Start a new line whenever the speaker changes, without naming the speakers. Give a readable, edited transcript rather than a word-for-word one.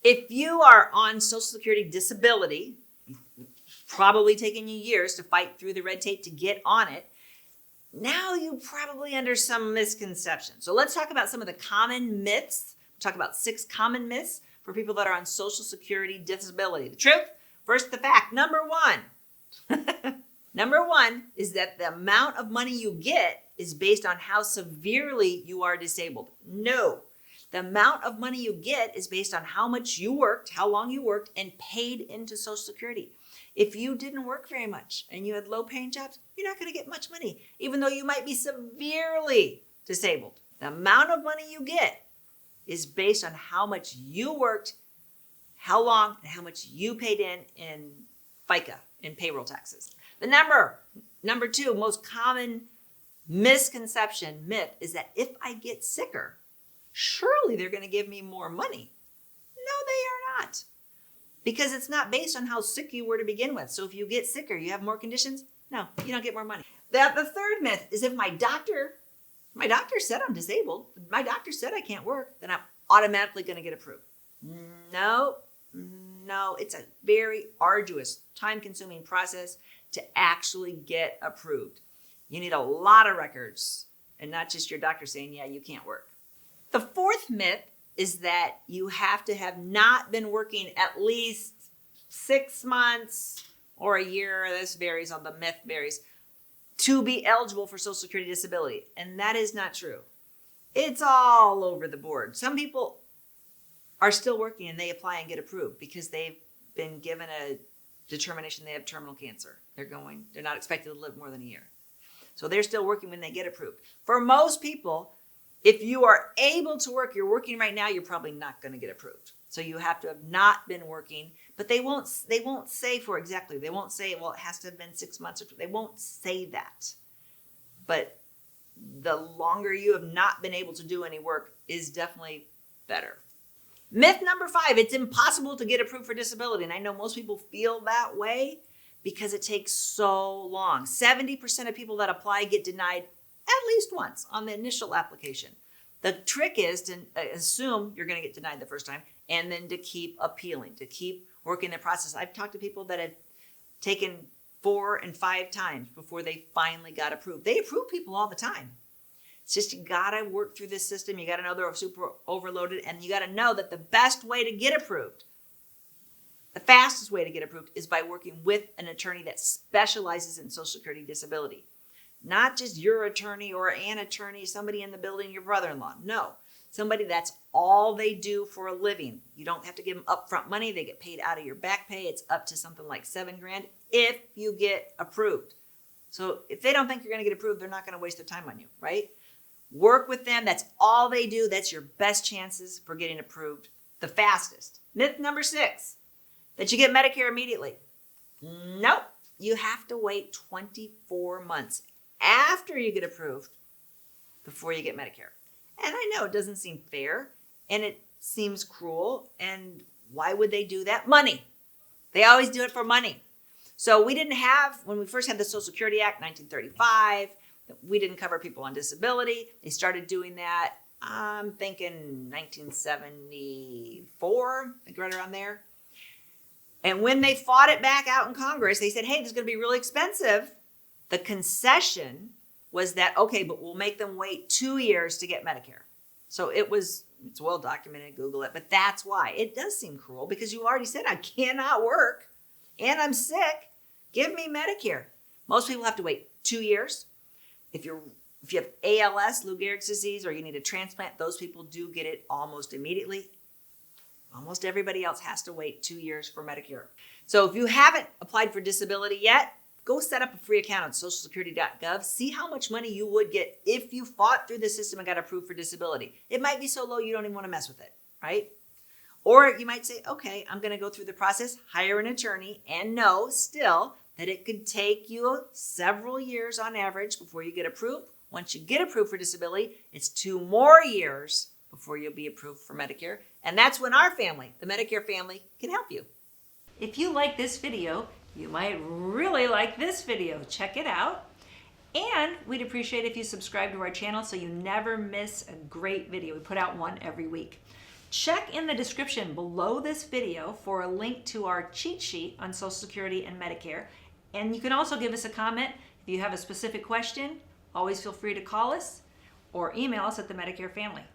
If you are on Social Security disability, probably taken you years to fight through the red tape to get on it, now you're probably under some misconceptions. So let's talk about some of the common myths. We'll talk about 6 common myths for people that are on Social Security disability. The truth, first the fact. Number 1. Number 1 is that the amount of money you get is based on how severely you are disabled. No. The amount of money you get is based on how much you worked, how long you worked, and paid into Social Security. If you didn't work very much and you had low-paying jobs, you're not going to get much money, even though you might be severely disabled. The amount of money you get is based on how much you worked, how long, and how much you paid in FICA, in payroll taxes. The number 2 most common misconception, myth, is that if I get sicker, surely they're going to give me more money. No, they are not. Because it's not based on how sick you were to begin with. So if you get sicker, you have more conditions, no, you don't get more money. The 3rd myth is if my doctor said I'm disabled, my doctor said I can't work, then I'm automatically going to get approved. No, it's a very arduous, time-consuming process to actually get approved. You need a lot of records and not just your doctor saying, yeah, you can't work. The 4th myth is that you have to have not been working at least 6 months or a year, this varies on the myth varies, to be eligible for Social Security disability. And that is not true. It's all over the board. Some people are still working and they apply and get approved because they've been given a determination they have terminal cancer. They're not expected to live more than a year. So they're still working when they get approved. For most people, if you are able to work, you're working right now, you're probably not going to get approved. So you have to have not been working, but they won't say for exactly. They won't say, well, it has to have been 6 months. They won't say that. But the longer you have not been able to do any work is definitely better. Myth number 5, it's impossible to get approved for disability. And I know most people feel that way because it takes so long. 70% of people that apply get denied at least once on the initial application. The trick is to assume you're going to get denied the first time and then to keep appealing, to keep working the process. I've talked to people that have taken 4 and 5 times before they finally got approved. They approve people all the time. It's just you got to work through this system. You got to know they're super overloaded, and you got to know that the best way to get approved, the fastest way to get approved, is by working with an attorney that specializes in Social Security disability. Not just your attorney or an attorney, somebody in the building, your brother-in-law. No, somebody that's all they do for a living. You don't have to give them upfront money. They get paid out of your back pay. It's up to something like $7,000 if you get approved. So if they don't think you're going to get approved, they're not going to waste their time on you, right? Work with them. That's all they do. That's your best chances for getting approved the fastest. Myth number 6, that you get Medicare immediately. Nope. You have to wait 24 months after you get approved before you get Medicare. And I know it doesn't seem fair and it seems cruel. And why would they do that? Money. They always do it for money. So we didn't have, when we first had the Social Security Act, 1935, we didn't cover people on disability. They started doing that, I'm thinking 1974, I think right around there. And when they fought it back out in Congress, they said, hey, this is going to be really expensive. The concession was that, okay, but we'll make them wait 2 years to get Medicare. So it's well documented, Google it, but that's why. It does seem cruel because you already said I cannot work and I'm sick. Give me Medicare. Most people have to wait 2 years. If you have ALS, Lou Gehrig's disease, or you need a transplant, those people do get it almost immediately. Almost everybody else has to wait 2 years for Medicare. So if you haven't applied for disability yet, go set up a free account on socialsecurity.gov. See how much money you would get if you fought through the system and got approved for disability. It might be so low you don't even want to mess with it, right? Or you might say, okay, I'm going to go through the process, hire an attorney, and know still that it could take you several years on average before you get approved. Once you get approved for disability, it's 2 more years before you'll be approved for Medicare. And that's when our family, the Medicare family, can help you. If you like this video, you might really like this video. Check it out. And we'd appreciate if you subscribe to our channel so you never miss a great video. We put out one every week.
Check in the description below this video for a link to our cheat sheet on Social Security and Medicare. And you can also give us a comment if you have a specific question. Always feel free to call us or email us at the Medicare Family.